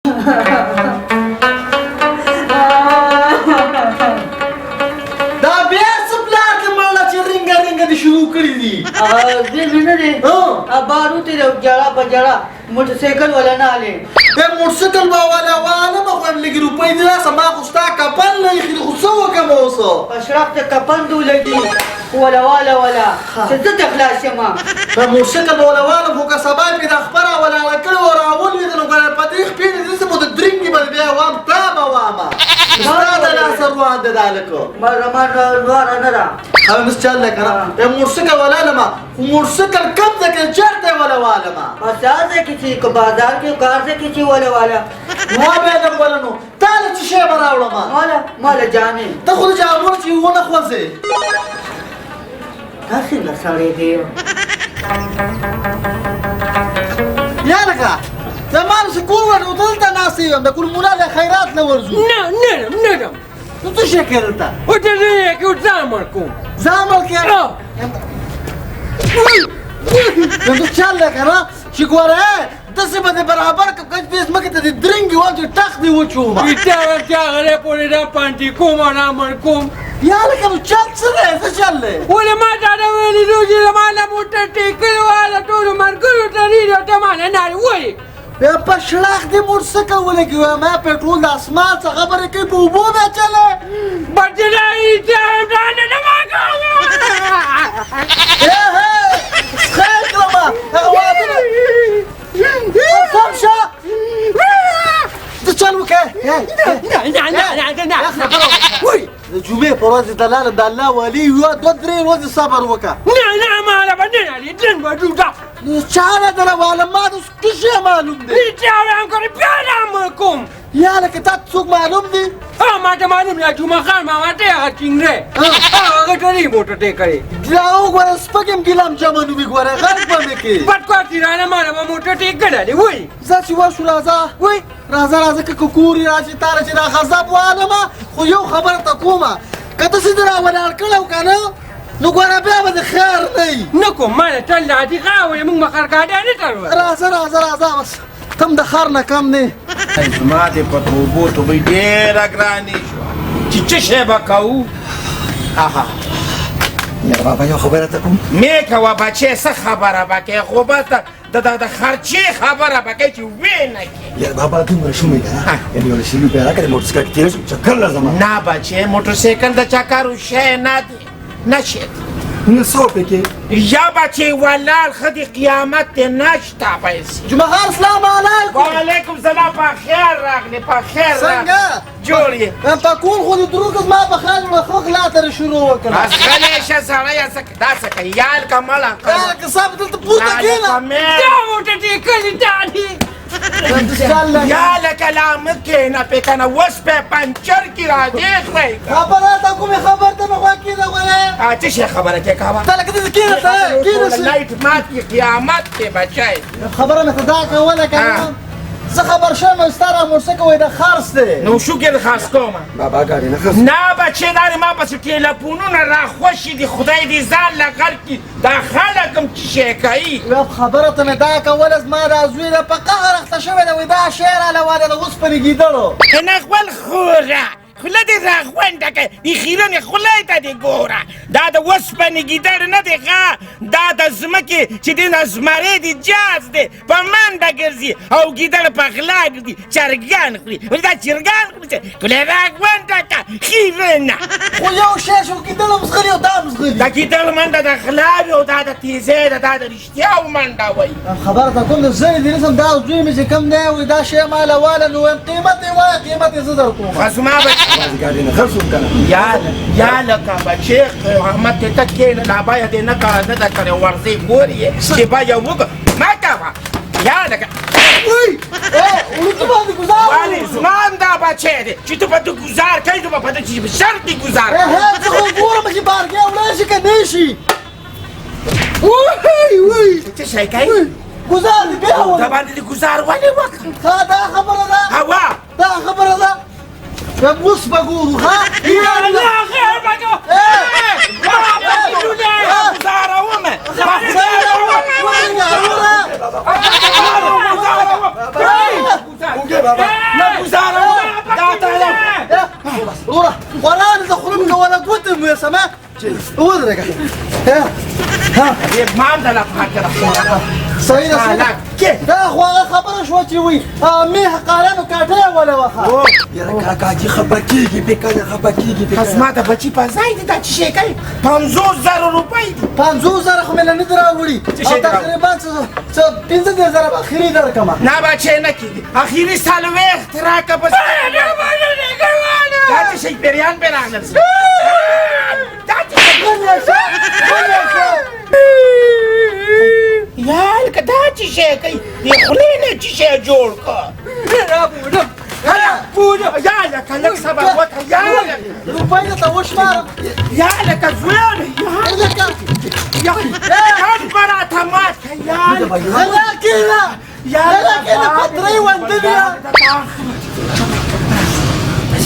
دا بیا څه پلار دې مړه چې رنګه رنګه دې شروع کړي دي دې نه دی بارو ته جړه په جړه موټرسایکل ولا نه आले د موټرسایکل والا والا ما خو لګي روپۍ دي لاسه ما خو ستا کپن نه یې خو څه وکم اوسه اشراف ته کپن دولګي ولا چې ته تخلاص ما د موټرسایکل والا خو که سبا په د خبره ولا کړو راول وي نو ګره پدې خپل دې څه مو د درنګي بل بیا وام تا ما وامه ستا د لاس روان ده دالکو ما رمان نور نه را هم مس چل کنه د موټرسایکل والا ما موټرسایکل کم ده کې چرته والا ما بازار کې چې بازار کې کار کې چې والا ما به د ولنو تعال چې شی براوړم مال جانې ته خو جامور چې ونه خوځې تاسو نه سړی دی یا لکه زمان سکور ورو دلته ناسې یم د کل مولا له خیرات نه ورځو نه نو څه شي کړتا او ته نه کې ځامل کوم زامل کې نو چل کنه چې ګوره دسه به برابر کچ بیس مکه ته درنګي وځي ټخ دی وچوما بیا غره پورې دا پانټي کوم نه مر کوم یا لکه نو چل څه دی څه چل دی ولې ما دا ویلې چې ما له موټر ټیکل والا ټول مرګو ته ریډیو ته ما نه وای بیا په شلاخ دې موټرسایکل ولګي ما پټرول د اسمان څخه خبره کوي په وبو به چله بچلای ته نه ما کوم خیر کړه سمشه ته چل وکړه نه وای د جمعې په ورځ د لاله د الله ولی یو دوه درې ورځې صبر وکړه نه ما لا باندې نه دین وځو چاره دره والا ما د څه معلوم دی چاره کوم پیغام کوم یا لکه تا څوک معلوم دی ما ته معلوم نه جمعه خان ما ته ټینګره هغه ټری موټر ټیک کړي دا وګوره سپګم ګلام جمانو می ګوره غلط باندې کې پټ کوټی رانه ما موټر ټیک کړی وای زه چې وشو راځه وای راځه که کوکوري راشي تار چې دا غضب والما خو یو خبر ته کومه کته سیدرا ولار کړو کنه نو ګوره بیا به خیر نه کوم ما ته لادي غاوي موږ مخر کاډه نه ترو راځه بس تم د خر نه کم نه زما دې په توبو توبې ډېره ګرانې شوه چې څه شی به کوو آها یا بابا یو خبره ته کوم مې کوه بچې څه خبره به کوې خو به د خرچې خبره به کوې چې وې نه کړې یا بابا دومره شومې ده یعنې یو شي لو پیرا کړې موټرسایکل کې تېر شو چکر لازم نه بچې موټرسایکل د چکرو شی نه دی نه شي نه څو پکې یا بچې ولال خدي قیامت ته نشته پیسې جمعه السلام علیکم وعلیکم سلام په خیر راغلی په خیر څنګه جوړ یې په کور خو د دروغ ما په خال خو خلاته شروع وکړه بس غلی شه سړی دا څه کوي یال کمله که صاحب دلته پورته کېنه دا موټر ټیک کړي دادی یا لکه لامه کېنه پې کنه اوس په پنچر کې راځې خوی خبره ته کومې خبر ته مې خوا کېده غواړې څه شی خبره کې کوه ته لکه داسې کېنه ته کېنه لایټ مات کې قیامت کې بچی خبره مې ته دا کوله کنه زه خبر شوم ستا را موټرسایکل وایي د خرڅ دی نو شو کې د خاص کومه بابا ګاډي نه خرڅ نه بچې دا ما پسې ټیلیفونونه راخوشي دي خدای دې ځان له غر کړي دا خلک هم چې شی کوي خبره ته مې دا کوله زما دا زوی ده په قهر اخته شوی ده وایي دا شی راله واده د اوسپنې ګیدړو نه خپل خوره خوله دې راغونډه کړه د خیرنې خولې ته دې ګوره دا د اوسپنې ګیدړ نه دی ښه دا د ځمکې چې دی نه زمری دی جاز دی په منډه ګرځي او ګیدړ په غلا ګرځي چرګان خوري دا چرګان خوري چې خوله راغونډه کړه خیرنه خو یو شی شو ګیدړ هم زغلي او دا هم زغلي دا ګیدړ منډه د غلا وي او دا د تیزۍ ده دا د رښتیاو منډه وایي خبره ته کوم زه دې رسم دا زوی مې چې کم دی وایي دا شی ماله واله نو وایم قیمت یې وایه قیمت یې زه در کوم زما یا لکه بچې قیامت ته کېنه دا باید یې نه کړه نه ده کړې ورځې ګورې یې چې باید وګ ما کوه یا لکه ولې زما همدا بچی دی چې ته په ده ګزار کوې زه به په ده چې شرط دې ګزار زه خو ګورم چې بارګۍ ولاړ شي که نه شي څه شی کوي ګزار دې بیا دا باندې دې ګزار ولې وکړه دا خبره ده هوا دا خبره ده اوس به ګورو ښه گزارومه بابا نه گزاره دا ته وروره قرآن زه خورم که ولد وتم يا سماع ودرك ها مان ده لا فاكر صحيح صحيح دا خو خبره شو چې وي مې قالانو کاټه ولا وخا یاره کاکا چې خبر کېږي بېکانه خبر کېږي خصما د بچي په ځای دي دا چې شی کوي 500,000 روپۍ 500,000 خو مې نه در راوړي او تقریبا څه 15,000 اخري درکمه نه بچی نه کېږي اخري څلوېښت راکه بس دا چې شی پیریان پې راغلل یا لکه دا چې شی کوي د خولې نه چې شی جوړ کړه یا لکه لږ صبر وکړه یا روپۍ درته وشمارم یا لکه زویانه یا کټ به راته مات کړه یا هلا کېنه هلا کېنه پترۍ وندنیا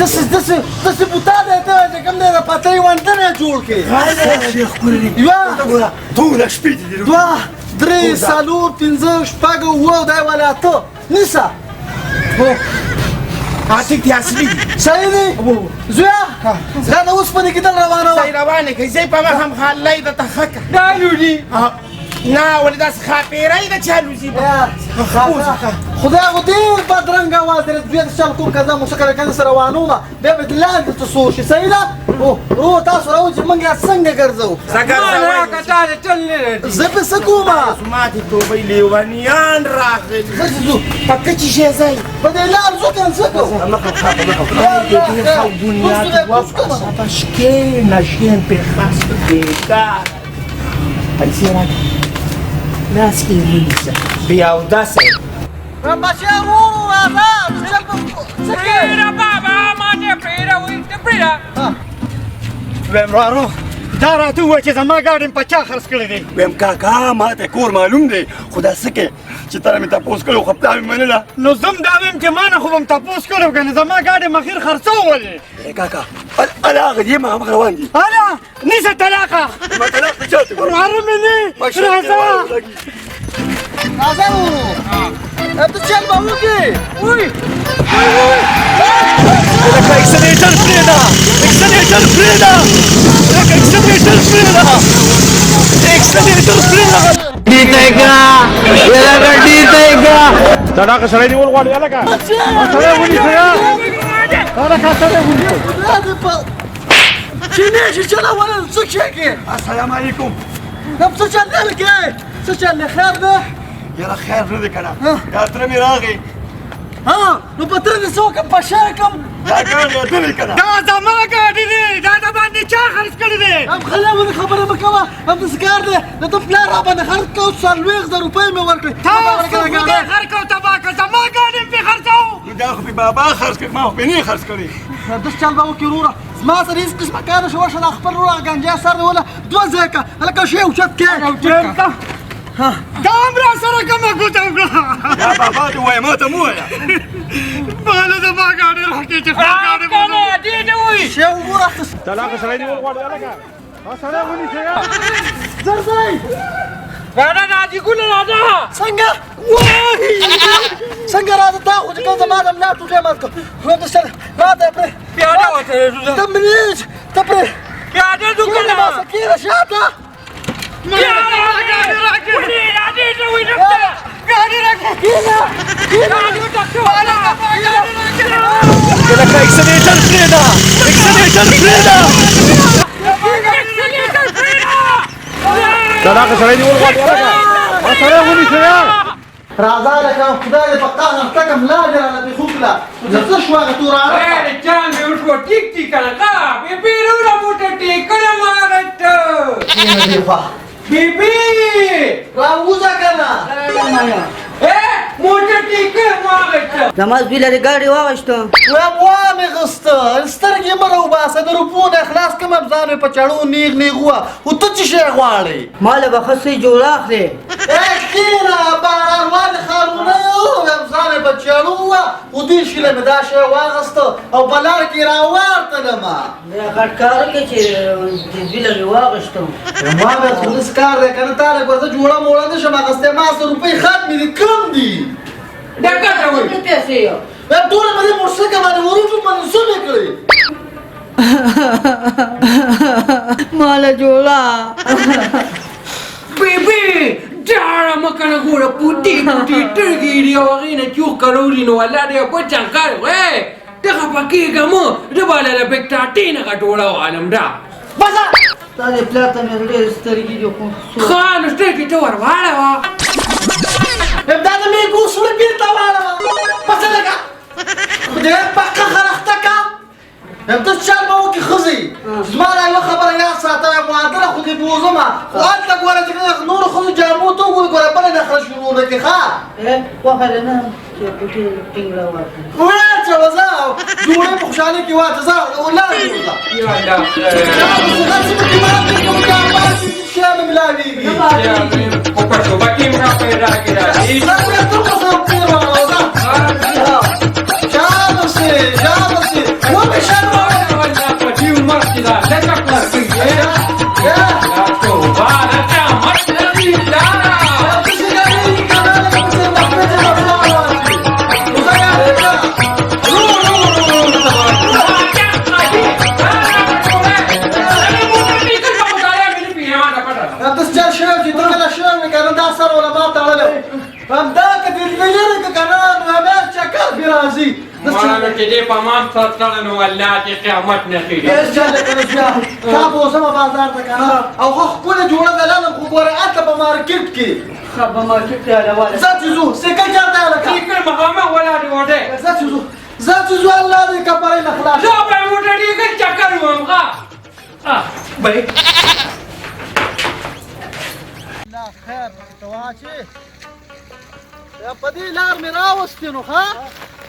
داسې بوتا دی ته چې کوم دی د پترۍ وندنه جوړ کړې شیخ کورني یوه ټوله شپې دي دوه درې څلور پنځه شپږ اووه دی ولا اته نیسه عاتق دي اصلي دي صحیح دی زویا دا د اوسپنې کیدل روانه وه ځای روانې کوي ځای په مخ هم خالۍ درته ښه کړه دا لوري نه ولې داسې ښاپېرۍ ده چې الوزي خدای خو ډېر بدرنګ اواز دی بیا د چل کوم که زه موسیقه کنه سره روان وم بیا به لاندې ته سور شي صحیح ده رو تاسو راوځي موږ یې څنګه ګرځو زه پې څه کوم ما دې توبې لیونیان راغلي ښه چې ځو په کچې شی ځای په دې لار ځو که نه څه کوو بنیاد واپس کښېنه شین پې خاص بېکار پیسې راکړه لاس کې یې ونیسه بې اودسه بچیا ورو راځه چل څه کوې بابا ما دې پرېږده وایي ته پرېږده ویم ورو دا راته ووایه چې زما ګاډی په چا خرڅ کړی دی ویم کاکا ما ته کور معلوم دی خو دا څه کې چې تا مې تپوس کړی خو پلار مې منله نو زه هم دا ویم چې ما نه خو به م تپوس کړی که نه زما ګاډی مخیر خرڅولې کاکا الا هغه دې ما هم روان دي الا نیسه طلاقه ما طلاق ته چاته ورو مې نه راځه راځه ورو ته چل به وکړې وی لکه اکسلیټر پرېږده اکسلیټر پرېږده لکه اکسلیټر پرېږده اکسلیټر پرېږده طلاقه سړی نیول غواړي هلکه سړی ونیسه هلکه سړی ونیسه چې نه شي چلولی څه کېږي السلام علیکم څه چل دی لکې څه چل دی خیر دی یاره خیر نه دی که نه دا تره مې راغی نو په تره دې څه وکړم په شا کړم دا ګاډی اتلی که نه دا زما ګاډی دی دا د باندې چا خرڅ کړی دی هم خلیا باندې خبره مه کوه هم داسې کار دی د ده پلار را باندې خرڅ کړو 40,000 روپۍ مې ورکړې تاسو خدای خر کړو تباه کړه زما ګاډی مې پرې خرڅوو دا خو مې بابا خرڅ کړ ما خو پرې نه خرڅ کړی داسې چل به وکړي وروره زما سره هېڅ قسمه کار نشي وشه دا خپل وروره ګنجیا سر دی وله دوه ځای که هلکه شی اوچت کړې دا هم را سره کومه ګوته وکړه دا بابا دې وایه ما ته مه وایه باله زما ګاډی راکړې چې خپل ګاډی دې ته وایي شی وګوره طلاقه سړی نیول غواړي هلکه سړی ونیسه یا زر ځئ راځه راځي ګله راځه څنګه څنګه راځه تا خو چې کوم زما د ملا ټوټې مات کړ خو د سره راځه پرې پیاده وته ته منیج ته پرې پیاده دو کله ما سکیره شاته ګاډي راځي ته وایي ګاډي راځي ګاډي ټکټ والا ګاډي راځي لکه اکسلیټر پرېږده اکسلیټر پرېږده طلاقه سړی نیول غواړي هلکه سړی ونیسه یا راځه لکه خدای دې په قهر ټکه ملا دې راله پېښو کړه څه شو هغه توره جان مې وشو ټیک ټیک کړه بې پیرونه موټر ټیکله مارته بیبي راوځه که نه موټر ټیکله مارته زما زوی له ګاډي واغشته ویم وا مې غسته سترګې مه راوباسه د روپو نه خلاص کړم ځان مې په چړو نیغ نیغ وه خو ته څه شی غواړې ما له به ښه څه جوړ اخلې کښېنه بارانوالې ښارونه ویم ځان مې په چړو وه خو دې شي له مې دا شی واغسته او په لار کې راوارتلمه بیا غټ کار وکړې چې زوی له مې واغشتم ما بیا پولیس کار دی که نه تا لږ ورته جوړه موړه نه شم اخیستی ما 100 روپۍ ختمې دي کم دي ډاکټر ته وایي پیسې یو بیا ټوله په دې موټرسایکل باندې وروځو منظومې کړې مالا جوړه بیبي جاړه مکنه ګوره پوټي ټرګې دی او هغې نه چوخ کړولي نو الله دې په چنکر وې دغه پکېږه مو زه به له بکټاټین هغه ډوړه والم دا بسه تا دې پلار ته مې ډېرې سترګې دي خو ښه نو سترګې ته ور واړوه دا د مې ګوسړه بیرته واړوه بسه لږه خدای پکه خلخته کا ته چل به وکړې ښځې زما دا یوه خبره یاد ساته معادله خو دې بوځمه خو هلته ګوره چې نورو ښځو جامو ته وګورې ګوره بله نخره شروع نه کړې ښه خوښه ده نه چې پټې ټینګ راواخلي واچوه ځه جوړې په خوشحالۍ کې واچه ځه ولاړې وځه یا الله هسې پکې ماتې کوم جامات شی مې ملاوېږي خو په شوبه کې مې را پیدا کړه ځه بیا ته په سم تېر واړوه ځه شابه سې شابه سې ومې شابه مولانا چې دې په مان سر کړه نو الله دې قیامت نه کړي تا به اوسمه بازار ته که نه او ښه ښکلې جوړه ده لاندې خو ګوره هلته په مارکېټ کې ښه په مارکېټ کې حلواله ځه چې ځو سیکل چېرته یې لکه سیکل مخامخ ولاړې وډې ځه چې ځو ځه چې ځو الله دې کپړۍ نه خلاص زه به یې وډړېږم چکر وم ښه بای الله خیر پکې ته واچې په دې لار مې راوستې نو ښه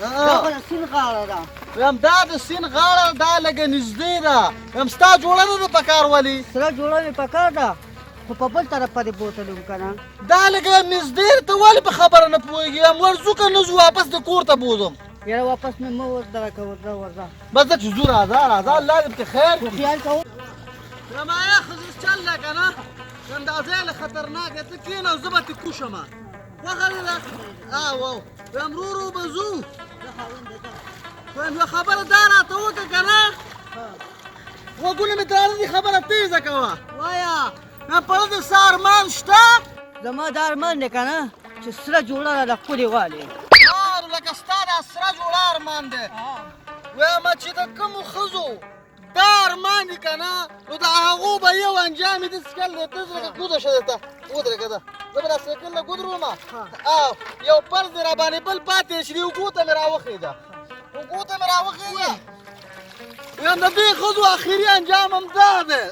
دا خو د سیند غاړه ده ویم دا د سیند غاړه دا لږه نږدې ده ویم ستا جوړه نه ده په کار ولې سره جوړه مې پکار ده خو په بل طرف پرې بوتلم که نه دا لږه نږدې ته ولې په خبره نه پوهېږي یم ورځو که نه ځو واپس د کور ته بوځم یاره واپس مې مه ورته کوه ورځه بس ځه چې ځو راځه راځه الله دې پکې خیر خو خیال کوه یم آیا ښځې چل ده که نه یم دا ځای له خطرناک دی ته کښېنه او زه به تې کوشمه خوښه دې ده او ویم ورو ورو به ځو ویم یوه خبره دا راته وکړه که نه غوږونه مې تړلي دي خبره تیزه کوه وایه ویم په دې څه ارمان شته زما دا ارمان دی که نه چې سره جوړه راله ښکلې والې نو لکه ستا دا سره جوړه ارمان دی ویمه چې د کومو ښځو دا ارمان دي که نه نو د هغو به یو انجام یې داسې کل دی ته لکه ګوده شه درته ودرېږه ده زه به دا سایکل نه ګودرومه او یو پرز دی راباندې بل پاتې چې دې اوږو ته مې راوخېږه اوږو ته مې راوخېږه ویم د دې ښځو اخري انجام هم دا دی